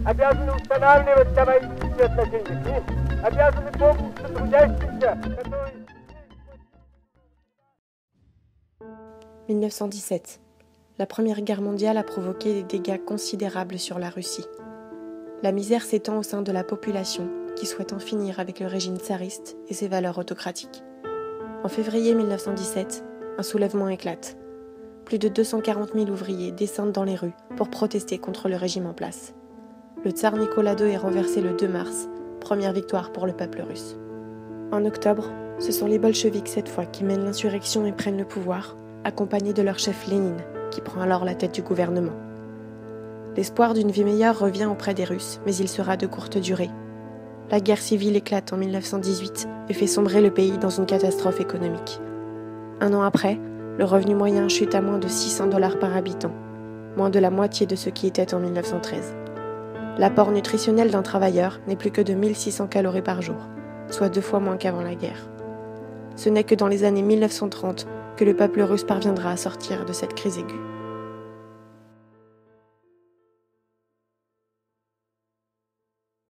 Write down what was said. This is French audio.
обязаны устанавливать товарищеские отношения. Мы обязаны помнить о трудящихся, которые... 1917. La Première Guerre mondiale a provoqué des dégâts considérables sur la Russie. La misère s'étend au sein de la population qui souhaite en finir avec le régime tsariste et ses valeurs autocratiques. En février 1917, un soulèvement éclate. Plus de 240 000 ouvriers descendent dans les rues pour protester contre le régime en place. Le tsar Nicolas II est renversé le 2 mars, première victoire pour le peuple russe. En octobre, ce sont les bolcheviks cette fois qui mènent l'insurrection et prennent le pouvoir, accompagnés de leur chef Lénine, qui prend alors la tête du gouvernement. L'espoir d'une vie meilleure revient auprès des Russes, mais il sera de courte durée. La guerre civile éclate en 1918 et fait sombrer le pays dans une catastrophe économique. Un an après, le revenu moyen chute à moins de 600 $ par habitant, moins de la moitié de ce qui était en 1913. L'apport nutritionnel d'un travailleur n'est plus que de 1600 calories par jour, soit 2 fois moins qu'avant la guerre. Ce n'est que dans les années 1930 que le peuple russe parviendra à sortir de cette crise aiguë.